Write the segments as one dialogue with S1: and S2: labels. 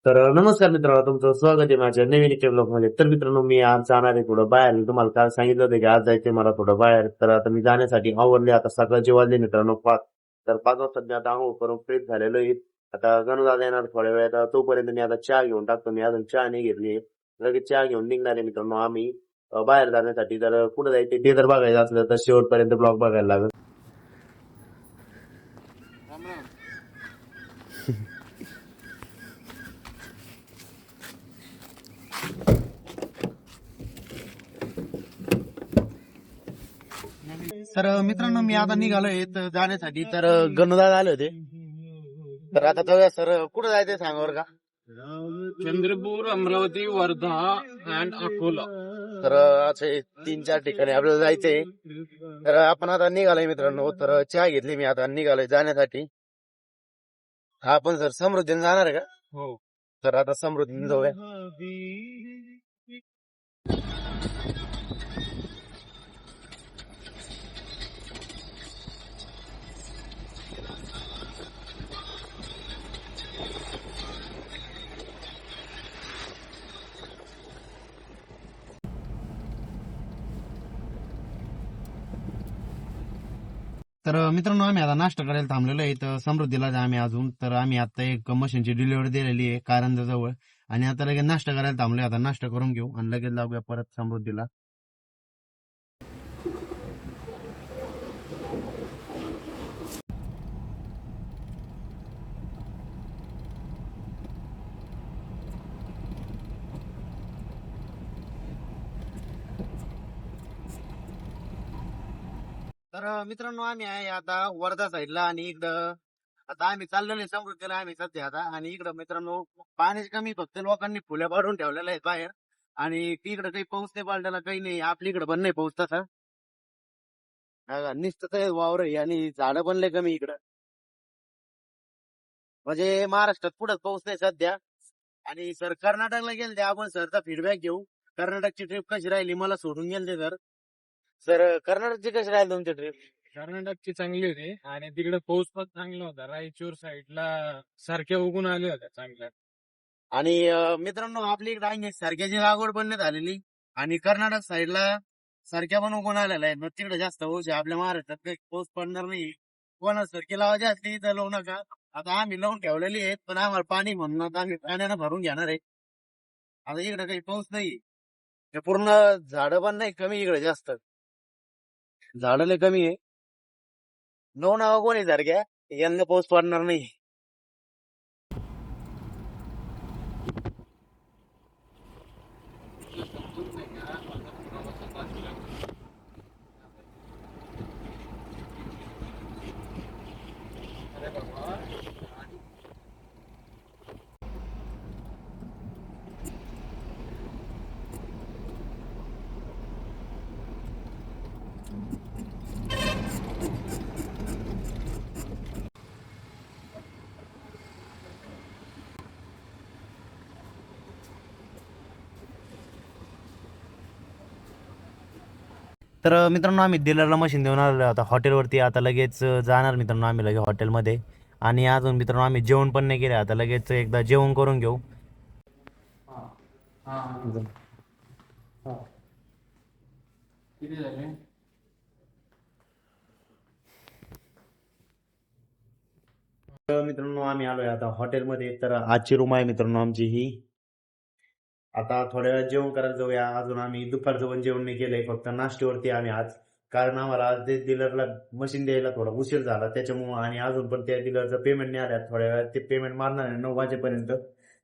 S1: नमस्कार मित्रांनो, तुमचं स्वागत आहे माझ्या नवीन एका ब्लॉग मध्ये. तर मित्रांनो, मी आज जाणार आहे थोडं बाहेर. तुम्हाला काल सांगितलं होतं की आज जायचंय मला थोडं बाहेर. तर आता मी जाण्यासाठी आवरले. आता सकाळचे वाजले मित्रांनो 5. तर 5 वाजता मी आता आंघोळ करून फ्रेश झालेलो आहे. आता गणू येणार थोड्या वेळात. तोपर्यंत मी आता चहा घेऊन टाकतो. मी अजून चहा नाही घेतली. लगेच चहा घेऊन निघणार आहे मित्रांनो आम्ही बाहेर जाण्यासाठी. तर कुठं जायचं ते जर बघायचं असलं तर शेवटपर्यंत ब्लॉग बघायला लागेल. तर मित्रांनो, मी आता निघालोय तर जाण्यासाठी. तर गणदादा आले होते. तर आता जाऊया सर, कुठं जायचंय सांगा बरं का.
S2: चंद्रपूर, अमरावती, वर्धा अँड अकोला.
S1: तर असे 3-4 ठिकाणी आपल्याला जायचंय. तर आपण आता निघालोय मित्रांनो. तर चहा घेतली, मी आता निघालोय जाण्यासाठी. हा आपण सर समृद्धीने जाणार आहे का?
S2: हो.
S1: तर आता समृद्धीने जाऊया. तर मित्रांनो, आम्ही आता नाश्ता करायला थांबलेलो आहे. तर समृद्धीला आम्ही अजून. तर आम्ही आता एक मशीनची डिलिव्हरी दिलेली आहे कारंजाजवळ. आणि आता लगेच नाश्ता करायला थांबलोय. आता नाश्ता करून घेऊ आणि लगेच लागूया परत समृद्धीला. तर मित्रांनो, आम्ही आहे आता वर्धा साईडला. आणि इकडं आता आम्ही चाललेलो आहे समृद्धीला आम्ही सध्या आता. आणि इकडं मित्रांनो पाण्याची कमी, फक्त लोकांनी फुल्या पाडून ठेवलेल्या आहेत बाहेर. आणि इकडं काही पाऊस नाही पडलेला, काही नाही. आपल्या इकडं पण नाही पाऊस तसा. नुसतं वावर आहे आणि झाडं पण लय कमी इकडं. म्हणजे महाराष्ट्रात पुढंच पाऊस नाही सध्या. आणि सर कर्नाटकला गेले आपण सरचा फीडबॅक घेऊ. कर्नाटकची ट्रिप कशी राहिली, मला सोडून गेले सर. सर कर्नाटकची कशी राहिली तुमची ट्रिप?
S2: कर्नाटकची चांगली होती आणि तिकडे पाऊस पण चांगला होता. रायचूर साईडला सारख्या उगून आल्या होत्या चांगल्या.
S1: आणि मित्रांनो, आपल्या इकडे आहे सारख्याची लागवड पण नाही झालेली. आणि कर्नाटक साईडला सारख्या पण उगून आलेला आहे. मग तिकडे जास्त पाऊस आहे. आपल्या महाराष्ट्रात काही पाऊस पडणार नाही. कोणा सारखी लावायची असली तर लावू नका. आता आम्ही लावून ठेवलेली आहेत, पण आम्हाला पाणी म्हणून आता आम्ही पाण्यानं भरून घेणार आहे. आता इकडे काही पाऊस नाही. हे पूर्ण झाडं पण नाही, कमी इकडे जास्त. झाडं लय कमी आहे. लावू नका कोणी सारख्या, यंदा पाऊस पडणार नाही. तर मित्रांनो, आम्ही डीलरला मशीन देऊन आलेलो आता हॉटेलवरती. आता लगेच जाणार मित्रांनो आम्ही लगेच हॉटेलमध्ये. आणि अजून मित्रांनो आम्ही जेवण पण नाही केलं. आता लगेच एकदा जेवण करून घेऊ.
S2: किती झाले?
S1: तर मित्रांनो, आम्ही आलोय आता हॉटेलमध्ये. तर आजची रूम आहे मित्रांनो आमची ही. आता थोड्या वेळात जेवण करायला जाऊया. अजून आम्ही दुपारचं पण जेवण नाही केलंय, फक्त नाश्त्यावरती आम्ही आज. कारण आम्हाला आज ते डीलरला मशीन द्यायला थोडा उशीर झाला त्याच्यामुळे. आणि अजून पण त्या डीलरचं पेमेंट नाही आल्या. थोड्या वेळात ते पेमेंट मारणार आहे 9 वाजेपर्यंत.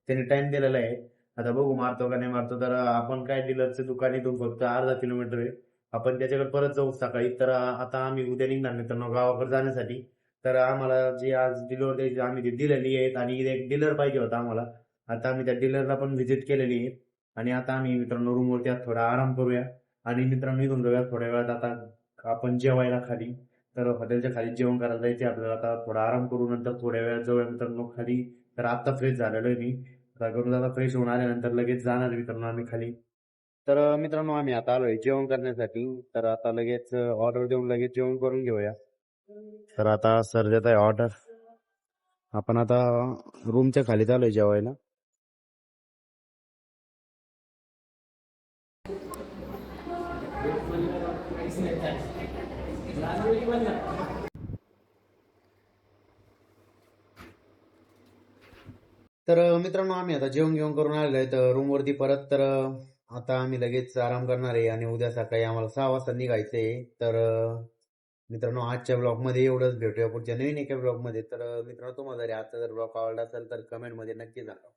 S1: त्यांनी टाइम दिलेला आहे. आता बघू मारतो का नाही मारतो. तर आपण काय, डीलरचं दुकान इथून फक्त अर्धा किलोमीटर आहे. आपण त्याच्याकडे परत जाऊ सकाळी. तर आता आम्ही उद्या निघणार मित्रांनो गावाकडे जाण्यासाठी. तर आम्हाला जे आज डिलिव्हरी द्यायची आम्ही ती दिलेली आहेत. आणि एक डीलर पाहिजे होता आम्हाला. आता आम्ही त्या डीलरला पण व्हिजिट केलेली आहे. आणि आता आम्ही मित्रांनो रूमवरती आज थोडा आराम करूया. आणि मित्रांनो इथून जाऊया थोड्या वेळात आता आपण जेवायला खाली. तर हॉटेलच्या खाली जेवण करायला जायचे आपल्याला. आता थोडा आराम करू, नंतर थोड्या वेळात जाऊया मित्रांनो खाली. तर आता फ्रेश झालेलो आहे मी. आता करून आता फ्रेश होऊन आल्यानंतर लगेच जाणार मित्रांनो आम्ही खाली. तर मित्रांनो, आम्ही आता आलोय जेवण करण्यासाठी. तर आता लगेच ऑर्डर देऊन लगेच जेवण करून घेऊया. तर आता सर देत आहे ऑर्डर. आपण आता रूमच्या खाली आलोय जेवायला. तर मित्रांनो आम्ही आता जेवण घेऊन करून आलेलो आहे तर रूमवरती परत तर आता आम्ही लगेच आराम करणार आहे आणि उद्या सकाळी आम्हाला 6 वाजता निघायचं आहे. तर मित्रांनो आजच्या ब्लॉगमध्ये एवढंच. भेटूया पुढच्या नवीन एका ब्लॉगमध्ये. तर मित्रांनो तुम्हाला जर आजचा जर ब्लॉग आवडला असेल तर कमेंटमध्ये नक्की सांगा.